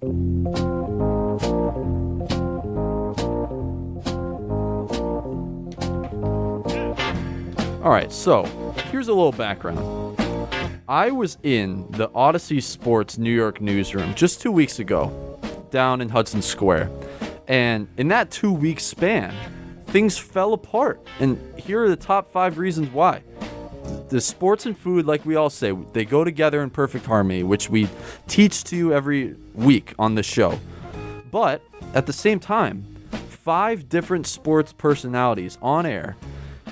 All right, so here's a little background. I was in the Audacy Sports New York newsroom just 2 weeks ago down in Hudson Square. And in that 2-week span, things fell apart. And here are the top 5 reasons why. The sports and food, like we all say, they go together in perfect harmony, which we teach to you every week on the show. But at the same time, 5 different sports personalities on air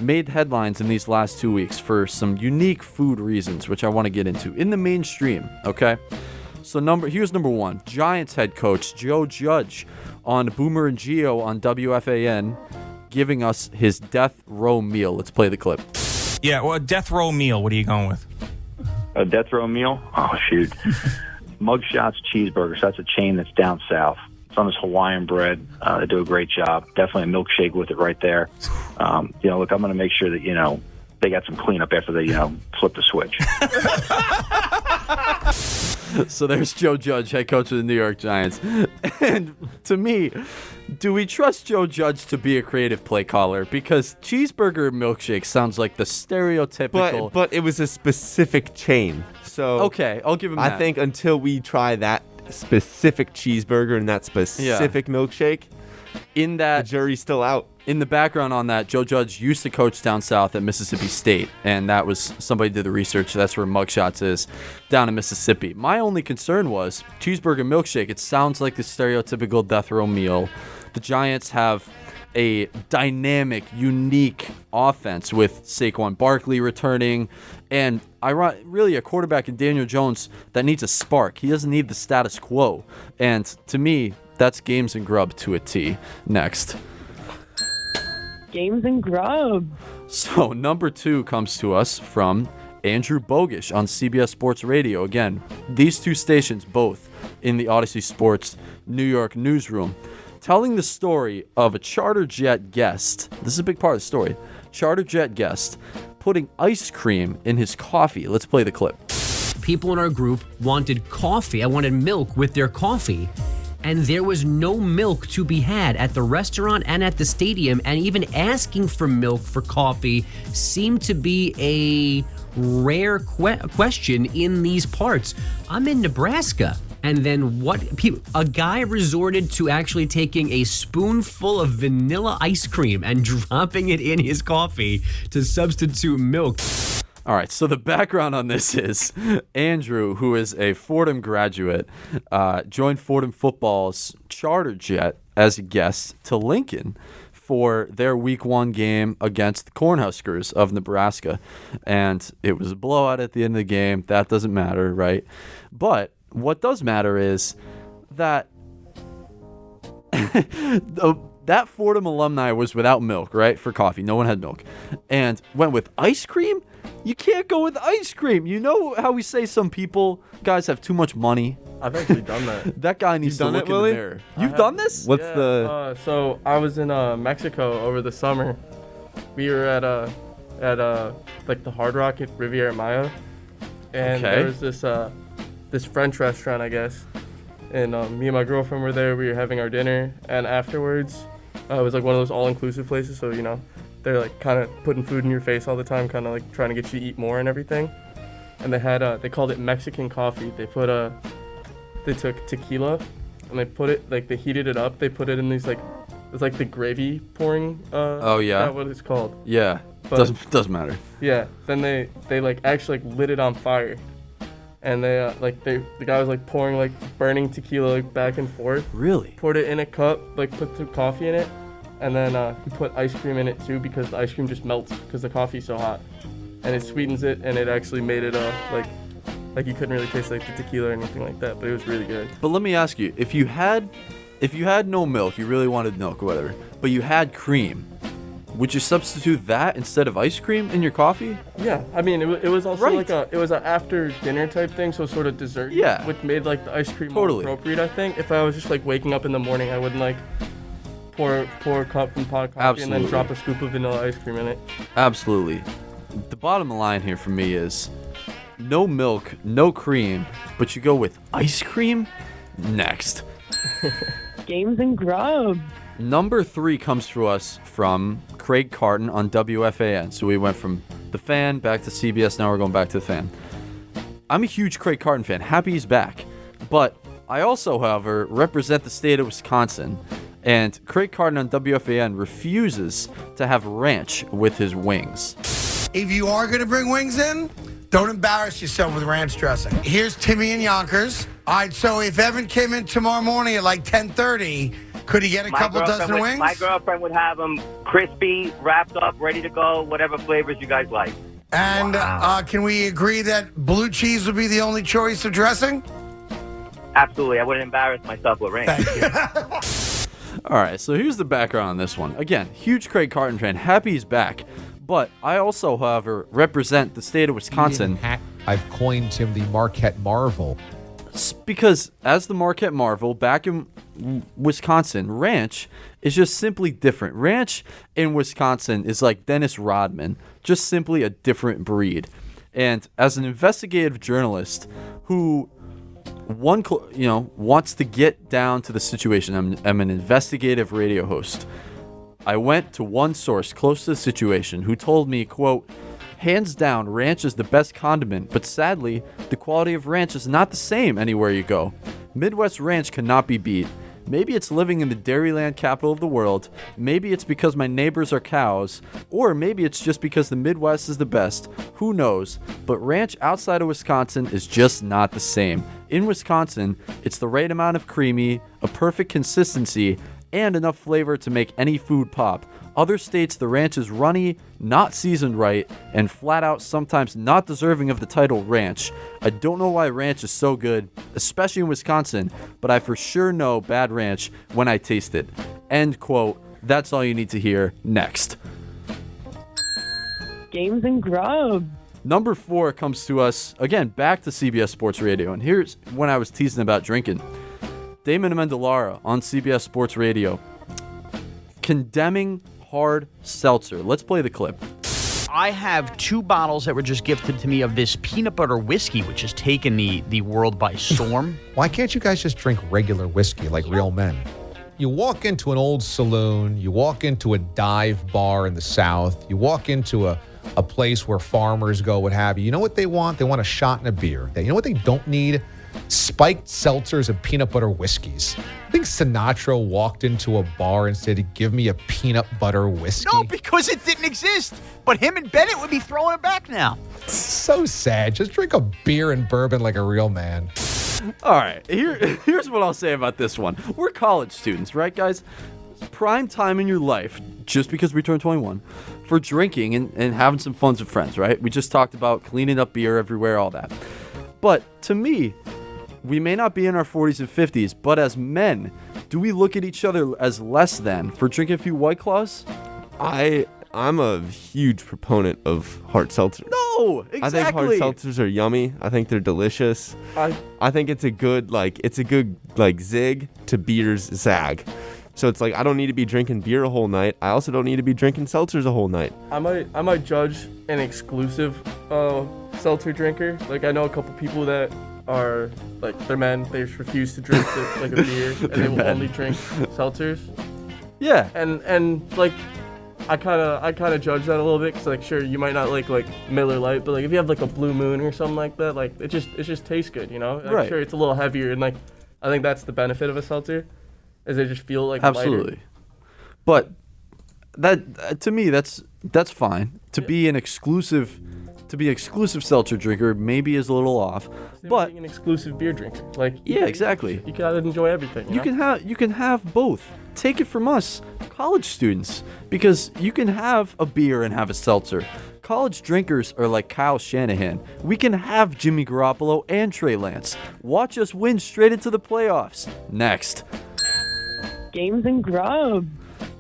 made headlines in these last 2 weeks for some unique food reasons, which I want to get into in the mainstream, okay? So here's number 1. Giants head coach Joe Judge on Boomer and Geo on WFAN giving us his death row meal. Let's play the clip. Yeah, well, death row meal, what are you going with? A death row meal? Oh, shoot. Mugshots Cheeseburgers. That's a chain that's down south. It's on this Hawaiian bread. They do a great job. Definitely a milkshake with it right there. Look, I'm going to make sure that, they got some cleanup after they, flip the switch. So there's Joe Judge, head coach of the New York Giants. And to me, do we trust Joe Judge to be a creative play caller? Because cheeseburger milkshake sounds like the stereotypical. But it was a specific chain. So okay, I'll give him that. I think until we try that specific cheeseburger and that specific milkshake, the jury's still out. In the background on that, Joe Judge used to coach down south at Mississippi State, and that was, somebody did the research, that's where Mugshots is, down in Mississippi. My only concern was cheeseburger milkshake. It sounds like the stereotypical death row meal. The Giants have a dynamic, unique offense with Saquon Barkley returning, and really a quarterback in Daniel Jones that needs a spark. He doesn't need the status quo. And to me, that's Games and Grub to a T. Next. Games and Grub. So number 2 comes to us from Andrew Bogish on CBS Sports Radio. Again, these 2 stations both in the Audacy Sports New York newsroom, telling the story of a charter jet guest. This is a big part of the story. Charter jet guest putting ice cream in his coffee. Let's play the clip. People in our group wanted coffee. I wanted milk with their coffee. And there was no milk to be had at the restaurant and at the stadium. And even asking for milk for coffee seemed to be a rare question in these parts. I'm in Nebraska. And then a guy resorted to actually taking a spoonful of vanilla ice cream and dropping it in his coffee to substitute milk. All right, so the background on this is Andrew, who is a Fordham graduate, joined Fordham football's charter jet as a guest to Lincoln for their Week 1 game against the Cornhuskers of Nebraska. And it was a blowout at the end of the game. That doesn't matter, right? But what does matter is that that Fordham alumni was without milk, right, for coffee. No one had milk. And went with ice cream? You can't go with ice cream. You know how we say some guys have too much money? I've actually done that. That guy needs to look in the mirror. You've done this? So I was in Mexico over the summer. We were at the Hard Rock at Riviera Maya, and there was this French restaurant, I guess. And me and my girlfriend were there. We were having our dinner, and afterwards, it was like one of those all-inclusive places. So they're like kind of putting food in your face all the time, kind of like trying to get you to eat more and everything. And they called it Mexican coffee. They took tequila and they heated it up. They put it in these it's like the gravy pouring. Oh yeah. Is that what it's called? Yeah. But, doesn't matter. Yeah. Then they actually lit it on fire, and the guy was pouring burning tequila back and forth. Really? Poured it in a cup, put some coffee in it. And then he put ice cream in it too, because the ice cream just melts because the coffee's so hot, and it sweetens it, and it actually made it like you couldn't really taste the tequila or anything like that, but it was really good. But let me ask you, if you had no milk, you really wanted milk or whatever, but you had cream, would you substitute that instead of ice cream in your coffee? Yeah, I mean it was also right. it was an after dinner type thing, so sort of dessert. Yeah. Which made the ice cream totally more appropriate. I think if I was just waking up in the morning, I wouldn't pour a cup from pot of coffee Absolutely. and then drop a scoop of vanilla ice cream in it. Absolutely. The bottom line here for me is no milk, no cream, but you go with ice cream? Next. Games and Grub. Number 3 comes to us from Craig Carton on WFAN. So we went from the Fan back to CBS. Now we're going back to the Fan. I'm a huge Craig Carton fan. Happy he's back. But I also, however, represent the state of Wisconsin. And Craig Carton on WFAN refuses to have ranch with his wings. If you are going to bring wings in, don't embarrass yourself with ranch dressing. Here's Timmy in Yonkers. All right, so if Evan came in tomorrow morning at like 10:30, could he get a couple dozen wings? My girlfriend would have them crispy, wrapped up, ready to go, whatever flavors you guys like. And can we agree that blue cheese would be the only choice of dressing? Absolutely. I wouldn't embarrass myself with ranch. Thank you. All right, so here's the background on this one. Again, huge Craig Carton fan. Happy he's back. But I also, however, represent the state of Wisconsin. I've coined him the Marquette Marvel. Because as the Marquette Marvel, back in Wisconsin, ranch is just simply different. Ranch in Wisconsin is like Dennis Rodman, just simply a different breed. And as an investigative journalist who wants to get down to the situation, I'm an investigative radio host. I went to one source close to the situation who told me, quote, "Hands down, ranch is the best condiment, but sadly, the quality of ranch is not the same anywhere you go. Midwest ranch cannot be beat. Maybe it's living in the Dairyland capital of the world, maybe it's because my neighbors are cows, or maybe it's just because the Midwest is the best. Who knows? But ranch outside of Wisconsin is just not the same. In Wisconsin, it's the right amount of creamy, a perfect consistency, and enough flavor to make any food pop. Other states, the ranch is runny, not seasoned right, and flat out sometimes not deserving of the title ranch. I don't know why ranch is so good, especially in Wisconsin, but I for sure know bad ranch when I taste it." End quote. That's all you need to hear. Next. Games and Grub. Number 4 comes to us, again, back to CBS Sports Radio. And here's when I was teasing about drinking. Damon Amendolara on CBS Sports Radio condemning hard seltzer. Let's play the clip. I have 2 bottles that were just gifted to me of this peanut butter whiskey, which has taken the world by storm. Why can't you guys just drink regular whiskey like real men? You walk into an old saloon, you walk into a dive bar in the South, you walk into a place where farmers go, what have you. You know what they want? They want a shot and a beer. You know what they don't need? Spiked seltzers and peanut butter whiskeys. I think Sinatra walked into a bar and said, "Give me a peanut butter whiskey." No, because it didn't exist. But him and Bennett would be throwing it back now. So sad. Just drink a beer and bourbon like a real man. All right, here's what I'll say about this one. We're college students, right, guys? Prime time in your life, just because we turned 21, for drinking and having some fun with friends, right? We just talked about cleaning up beer everywhere, all that. But to me, we may not be in our 40s and 50s, but as men, do we look at each other as less than for drinking a few White Claws? I'm a huge proponent of hard seltzer. No, exactly. I think hard seltzers are yummy. I think they're delicious. I think it's a good zig to beer's zag. So it's like I don't need to be drinking beer a whole night. I also don't need to be drinking seltzers a whole night. I might judge an exclusive seltzer drinker. Like I know a couple people that are like they're men. They just refuse to drink like a beer, and they will only drink seltzers. Yeah. And like I kind of judge that a little bit because like sure you might not like Miller Lite, but like if you have like a Blue Moon or something like that, like it just tastes good, you know. Like, right. Sure, it's a little heavier, and like I think that's the benefit of a seltzer, is they just feel like absolutely. Lighter. But that to me that's fine. To be an exclusive seltzer drinker maybe is a little off. Same but being an exclusive beer drinker, like yeah, exactly. You gotta enjoy everything. You can have both. Take it from us, college students, because you can have a beer and have a seltzer. College drinkers are like Kyle Shanahan. We can have Jimmy Garoppolo and Trey Lance. Watch us win straight into the playoffs. Next. Games and Grub.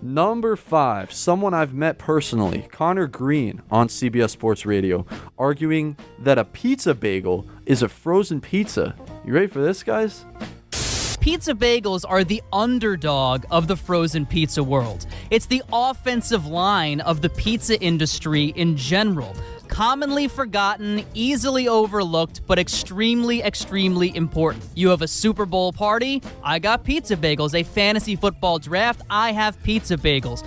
Number 5, someone I've met personally, Connor Green on CBS Sports Radio, arguing that a pizza bagel is a frozen pizza. You ready for this, guys? Pizza bagels are the underdog of the frozen pizza world. It's the offensive line of the pizza industry in general. Commonly forgotten, easily overlooked, but extremely, extremely important. You have a Super Bowl party? I got pizza bagels. A fantasy football draft? I have pizza bagels.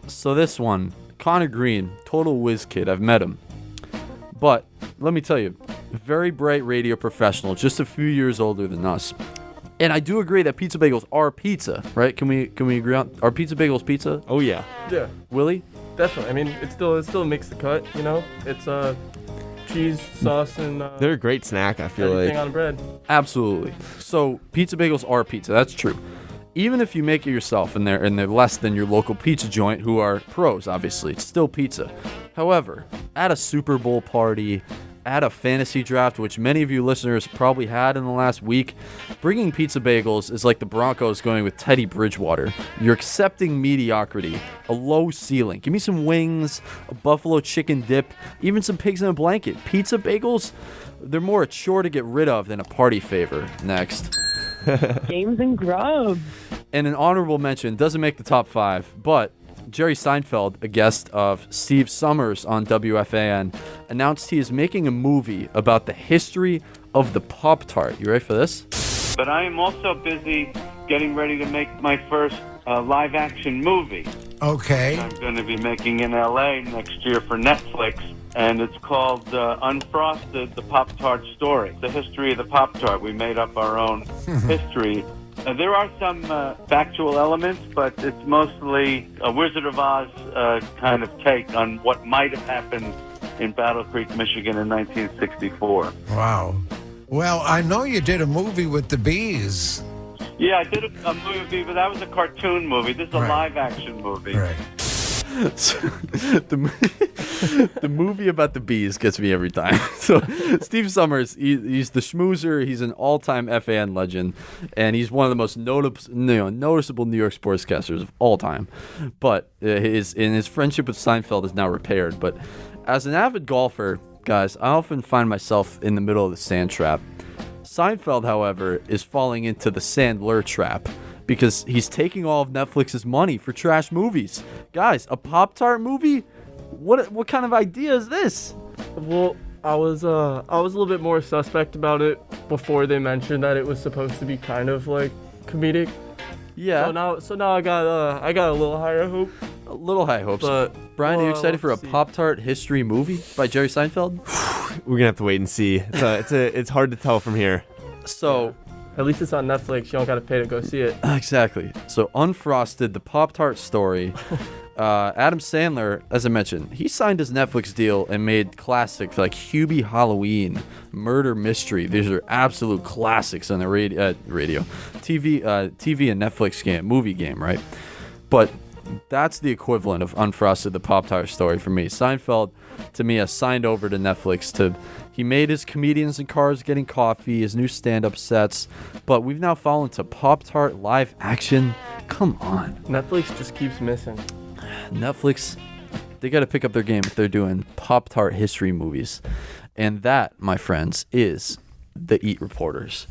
So this one, Connor Green, total whiz kid. I've met him. But let me tell you, very bright radio professional, just a few years older than us. And I do agree that pizza bagels are pizza, right? Can we agree on, are pizza bagels pizza? Oh yeah. Yeah. Willie? Definitely. I mean, it still makes the cut, you know? It's cheese, sauce, and They're a great snack, I feel everything like. on bread. Absolutely. So pizza bagels are pizza. That's true. Even if you make it yourself and they're less than your local pizza joint, who are pros, obviously, it's still pizza. However, at a Super Bowl party, at a fantasy draft, which many of you listeners probably had in the last week, bringing pizza bagels is like the Broncos going with Teddy Bridgewater. You're accepting mediocrity, a low ceiling. Give me some wings, a buffalo chicken dip, even some pigs in a blanket. Pizza bagels, they're more a chore to get rid of than a party favor. Next. Games and Grub. And an honorable mention, doesn't make the top 5, but Jerry Seinfeld, a guest of Steve Summers on WFAN, announced he is making a movie about the history of the Pop-Tart. You ready for this? But I am also busy getting ready to make my first live-action movie. Okay. I'm going to be making in L.A. next year for Netflix, and it's called Unfrosted, the Pop-Tart Story. The history of the Pop-Tart. We made up our own history. There are some factual elements, but it's mostly a Wizard of Oz kind of take on what might have happened in Battle Creek, Michigan in 1964. Wow. Well, I know you did a movie with the bees. Yeah, I did a movie, but that was a cartoon movie. This is a live-action movie. Right. So, the movie about the bees gets me every time. So Steve Summers, he's the schmoozer. He's an all-time FAN legend, and he's one of the most noticeable New York sportscasters of all time. But his friendship with Seinfeld is now repaired. But as an avid golfer, guys, I often find myself in the middle of the sand trap. Seinfeld, however, is falling into the Sandler trap, because he's taking all of Netflix's money for trash movies. Guys, a Pop-Tart movie? What kind of idea is this? Well, I was a little bit more suspect about it before they mentioned that it was supposed to be kind of like comedic. Yeah. So now I got a little higher hope. A little high hopes. But Brian, are you excited for a Pop-Tart history movie by Jerry Seinfeld? We're gonna have to wait and see. It's hard to tell from here. So. At least it's on Netflix. You don't got to pay to go see it. Exactly. So Unfrosted, the Pop-Tart story. Adam Sandler, as I mentioned, he signed his Netflix deal and made classics like Hubie Halloween, Murder Mystery. These are absolute classics on the radio, TV and Netflix movie game, right? But that's the equivalent of Unfrosted, the Pop-Tart story for me. Seinfeld, to me, has signed over to Netflix he made his Comedians in Cars Getting Coffee, his new stand-up sets, but we've now fallen to Pop-Tart live action. Come on. Netflix just keeps missing. Netflix, they got to pick up their game if they're doing Pop-Tart history movies. And that, my friends, is the Eat Reporters.